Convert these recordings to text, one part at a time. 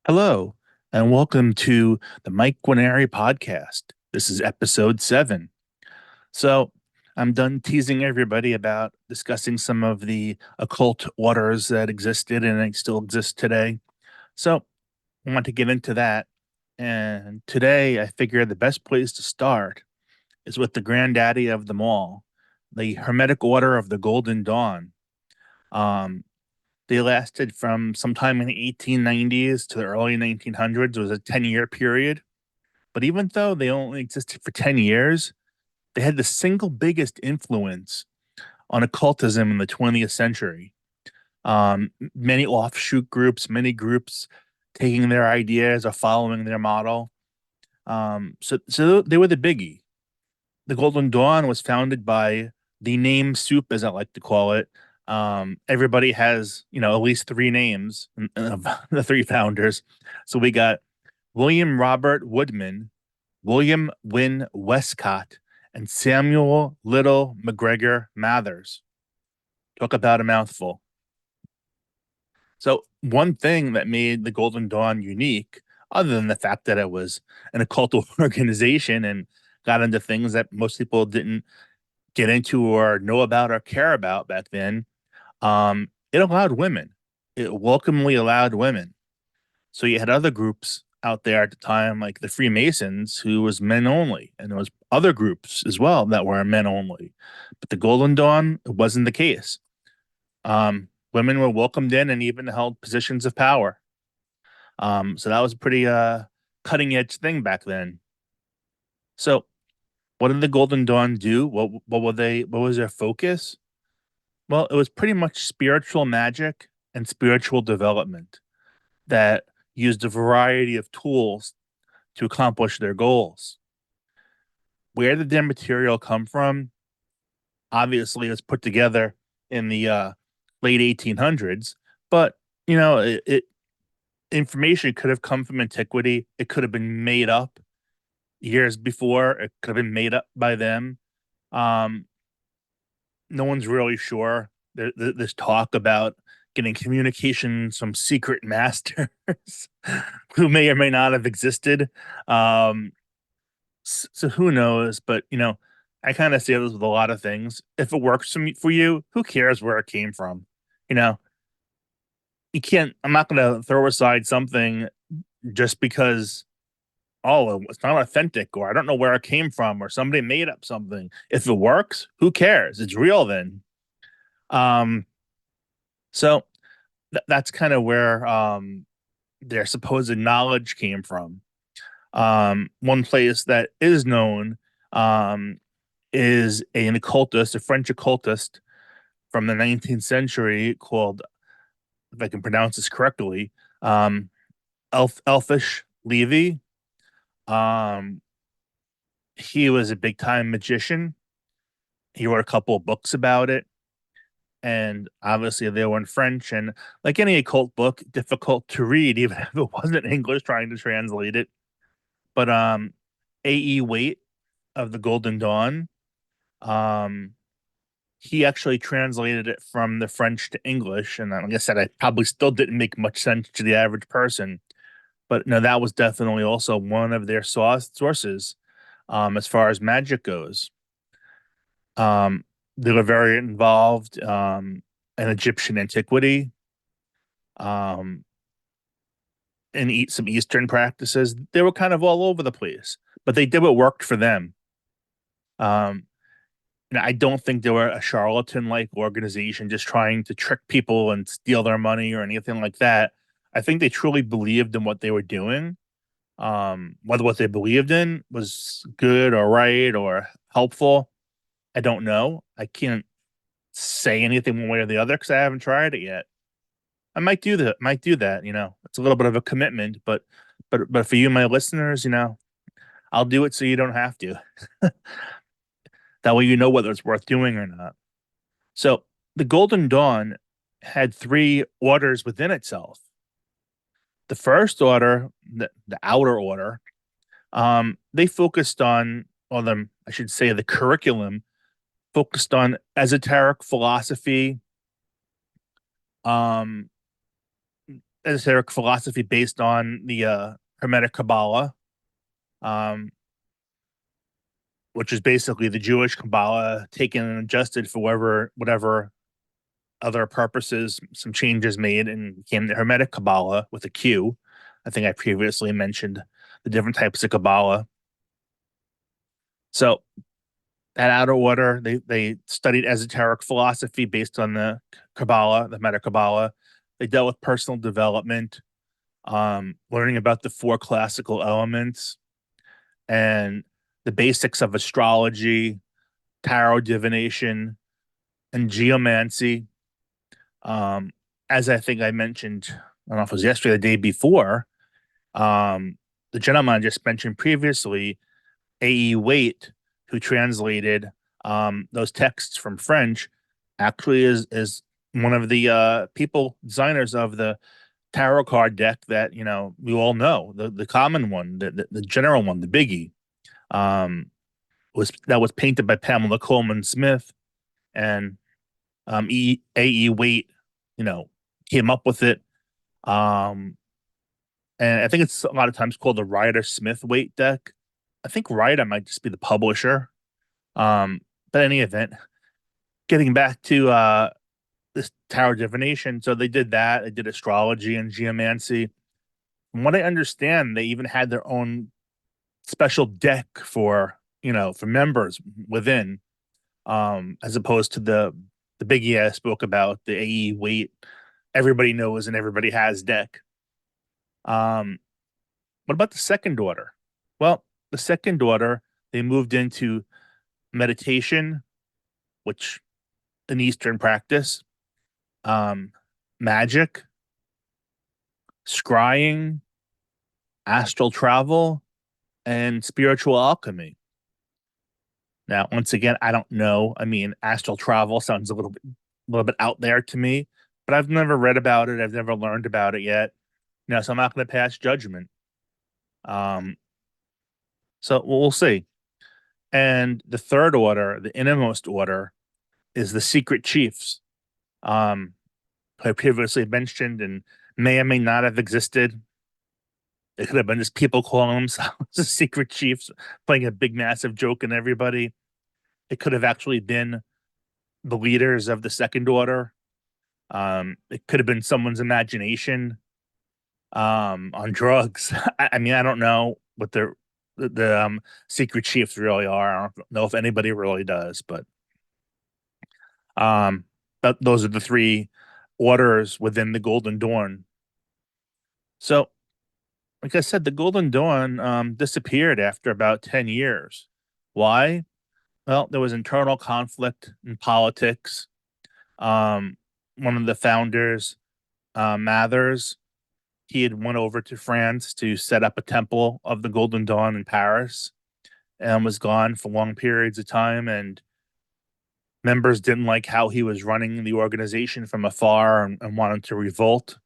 Hello, and welcome to the Mike Guarneri podcast. This is episode 7. So, I'm done teasing everybody about discussing some of the occult orders that existed and they still exist today. So, I want to get into that. And today, I figure the best place to start is with the granddaddy of them all, the Hermetic Order of the Golden Dawn. Um, they lasted from sometime in the 1890s to the early 1900s. It was a 10-year period. But even though they only existed for 10 years, they had the single biggest influence on occultism in the 20th century. Many offshoot groups, many groups taking their ideas or following their model. So they were the biggie. The Golden Dawn was founded by the name soup, as I like to call it. Everybody has, at least three names of the three founders. So we got William Robert Woodman, William Wynne Westcott, and Samuel Little McGregor Mathers. Talk about a mouthful. So, one thing that made the Golden Dawn unique, other than the fact that it was an occult organization and got into things that most people didn't get into or know about or care about back then, it allowed women. It welcomely allowed women. So you had other groups out there at the time, like the Freemasons, who was men only, and there was other groups as well that were men only. But the Golden Dawn, it wasn't the case. Women were welcomed in and even held positions of power. So that was a pretty cutting edge thing back then. So what did the Golden Dawn do? What were they? What was their focus? Well, it was pretty much spiritual magic and spiritual development that used a variety of tools to accomplish their goals. Where did their material come from? Obviously, it was put together in the late 1800s, but it information could have come from antiquity. It could have been made up years before. It could have been made up by them. Um, no one's really sure. There's talk about getting communications from secret masters who may or may not have existed. Um, so who knows? But I kind of say this with a lot of things. If it works for you, who cares where it came from? You know, you can't. I'm not going to throw aside something just because it's not authentic or I don't know where it came from or somebody made up something. If it works, who cares? It's real then. Um, so that's kind of where their supposed knowledge came from. One place that is known is an occultist, a French occultist from the 19th century called, if I can pronounce this correctly, Elfish Levy. Um, he was a big time magician. He wrote a couple of books about it. And obviously, they were in French. And like any occult book, difficult to read, even if it wasn't English trying to translate it. But A.E. Waite of the Golden Dawn, um, he actually translated it from the French to English. And like I said, I probably still didn't make much sense to the average person. But no, that was definitely also one of their sources as far as magic goes. Um, they were very involved in Egyptian antiquity, um, and eat some Eastern practices. They were kind of all over the place, but they did what worked for them. Um, and I don't think they were a charlatan-like organization just trying to trick people and steal their money or anything like that. I think they truly believed in what they were doing. Whether what they believed in was good or right or helpful, I don't know. I can't say anything one way or the other because I haven't tried it yet. I might do that. Might do that. It's a little bit of a commitment, but for you, my listeners, I'll do it so you don't have to. That way, you know whether it's worth doing or not. So the Golden Dawn had three orders within itself. The first order, the outer order, they focused on, or them, I should say, the curriculum focused on esoteric philosophy, um, esoteric philosophy based on the Hermetic Kabbalah, um, which is basically the Jewish Kabbalah taken and adjusted for whatever other purposes, some changes made, and became the Hermetic Kabbalah with a Q. I think I previously mentioned the different types of Kabbalah. So that outer order, they studied esoteric philosophy based on the Kabbalah, the Meta Kabbalah. They dealt with personal development, learning about the four classical elements and the basics of astrology, tarot divination, and geomancy. Um, as I think I mentioned, I don't know if it was yesterday or the day before, um, the gentleman I just mentioned previously, A.E. Waite, who translated those texts from French, actually is one of the people designers of the tarot card deck that we all know, the common one, the general one, the biggie, um, was painted by Pamela Coleman Smith, and A.E. Waite, came up with it. Um, and I think it's a lot of times called the Rider Smith Waite deck. I think Rider might just be the publisher. Um, but in any event, getting back to this tarot divination, so they did that. They did astrology and geomancy. From what I understand, they even had their own special deck for members within, as opposed to the biggie I spoke about, the AE Weight everybody knows and everybody has deck. Um, what about the second order? Well, the second order, they moved into meditation, which an Eastern practice, um, magic, scrying, astral travel, and spiritual alchemy. Now, once again, I don't know. I mean, astral travel sounds a little bit out there to me, but I've never read about it. I've never learned about it yet. So I'm not going to pass judgment. Um, so we'll see. And the third order, the innermost order, is the secret chiefs. I previously mentioned and may or may not have existed. It could have been just people calling themselves the secret chiefs, playing a big, massive joke on everybody. It could have actually been the leaders of the second order. It could have been someone's imagination on drugs. I mean, I don't know what the secret chiefs really are. I don't know if anybody really does, um, but those are the three orders within the Golden Dawn. So, like I said, the Golden Dawn disappeared after about 10 years. Why? Well, there was internal conflict in politics. Um, One of the founders, Mathers, he had went over to France to set up a temple of the Golden Dawn in Paris and was gone for long periods of time. And members didn't like how he was running the organization from afar and wanted to revolt.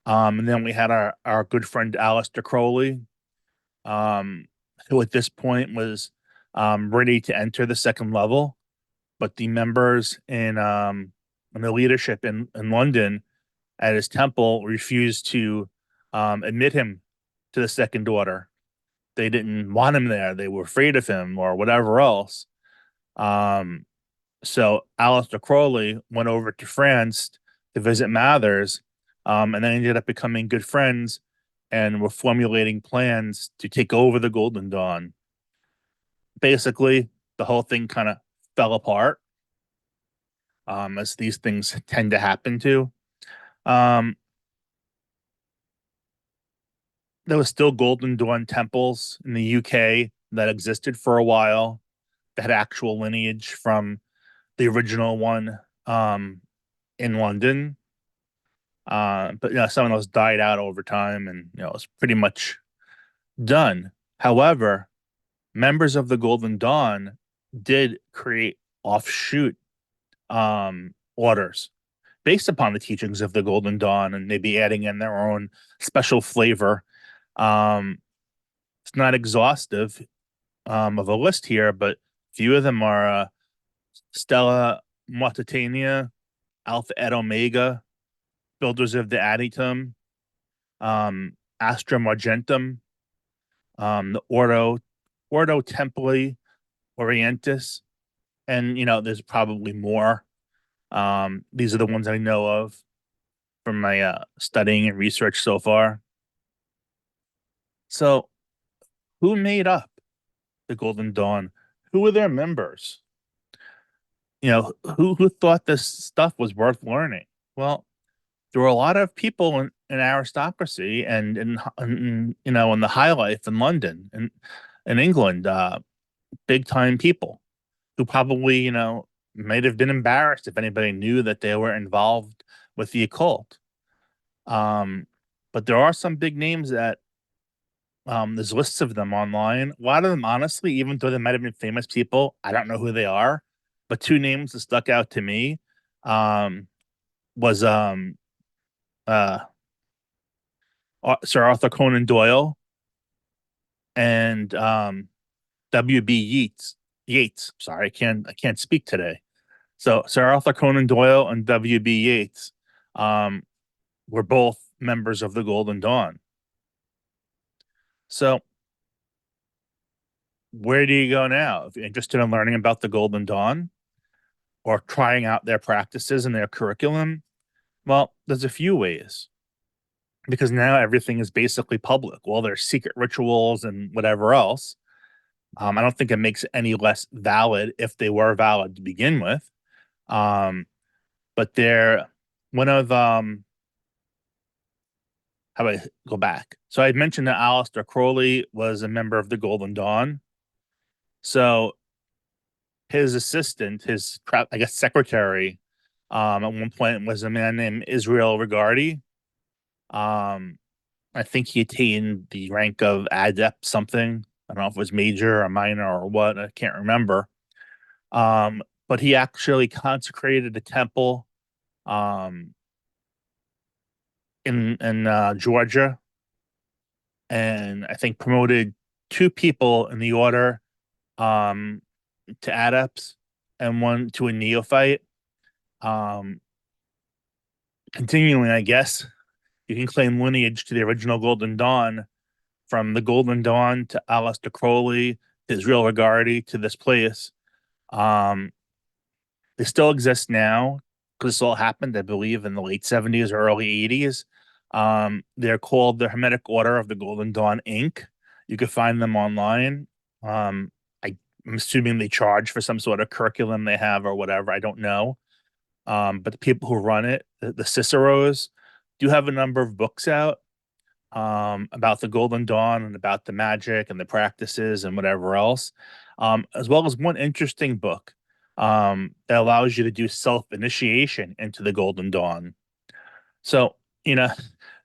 And then we had our good friend Aleister Crowley, who at this point was ready to enter the second level, but the members in the leadership in London at his temple refused to admit him to the second order. They didn't want him there. They were afraid of him or whatever else. Um, so Aleister Crowley went over to France to visit Mathers, and then ended up becoming good friends and were formulating plans to take over the Golden Dawn. Basically, the whole thing kind of fell apart, as these things tend to happen to. Um, there was still Golden Dawn temples in the UK that existed for a while that had actual lineage from the original one in London. But some of those died out over time, and it's pretty much done. However, members of the Golden Dawn did create offshoot orders based upon the teachings of the Golden Dawn, and maybe adding in their own special flavor. Um, it's not exhaustive of a list here, but a few of them are Stella Montetania, Alpha et Omega, Builders of the Adytum, Astra Argentum, the Ordo Templi Orientis, and there's probably more. These are the ones I know of from my studying and research so far. So, who made up the Golden Dawn? Who were their members? Who thought this stuff was worth learning? Well, there were a lot of people in aristocracy and in the high life in London and in England, big time people who probably might have been embarrassed if anybody knew that they were involved with the occult. Um, but there are some big names that there's lists of them online. A lot of them, honestly, even though they might have been famous people, I don't know who they are. But two names that stuck out to me um, was uh, Sir Arthur Conan Doyle and W.B. Yeats. Yeats. Sorry, I can't speak today. So Sir Arthur Conan Doyle and W.B. Yeats um, were both members of the Golden Dawn. So where do you go now if you're interested in learning about the Golden Dawn or trying out their practices and their curriculum? Well, there's a few ways because now everything is basically public. Well, there's secret rituals and whatever else. I don't think it makes it any less valid if they were valid to begin with. Um, but they're one of how do I go back? So I had mentioned that Aleister Crowley was a member of the Golden Dawn. So his assistant, I guess secretary, at one point was a man named Israel Regardie. Um, I think he attained the rank of adept something. I don't know if it was major or minor or what. I can't remember. But he actually consecrated a temple um, in Georgia, and I think promoted two people in the order um, to adepts and one to a neophyte. Um, Continuing, I guess you can claim lineage to the original Golden Dawn, from the Golden Dawn to Aleister Crowley, to Israel Regardie, to this place. Um, they still exist now because this all happened, I believe, in the late 70s or early 80s. They're called the Hermetic Order of the Golden Dawn Inc. You can find them online. Um, I'm assuming they charge for some sort of curriculum they have or whatever. I don't know. But the people who run it, the Ciceros, do have a number of books out about the Golden Dawn and about the magic and the practices and whatever else, as well as one interesting book that allows you to do self initiation into the Golden Dawn. So, you know,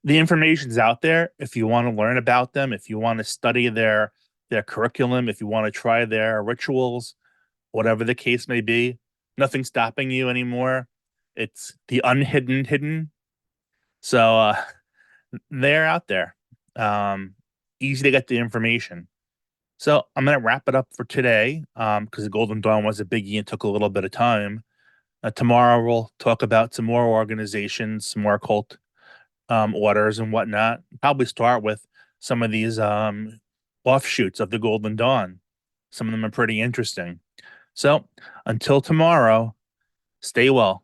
the information's out there if you want to learn about them, if you want to study their curriculum, if you want to try their rituals, whatever the case may be. Nothing's stopping you anymore. It's the unhidden hidden. So they're out there. Um, Easy to get the information. So I'm gonna wrap it up for today because the Golden Dawn was a biggie and took a little bit of time. Tomorrow we'll talk about some more organizations, some more occult orders and whatnot. Probably start with some of these offshoots of the Golden Dawn. Some of them are pretty interesting. So until tomorrow, stay well.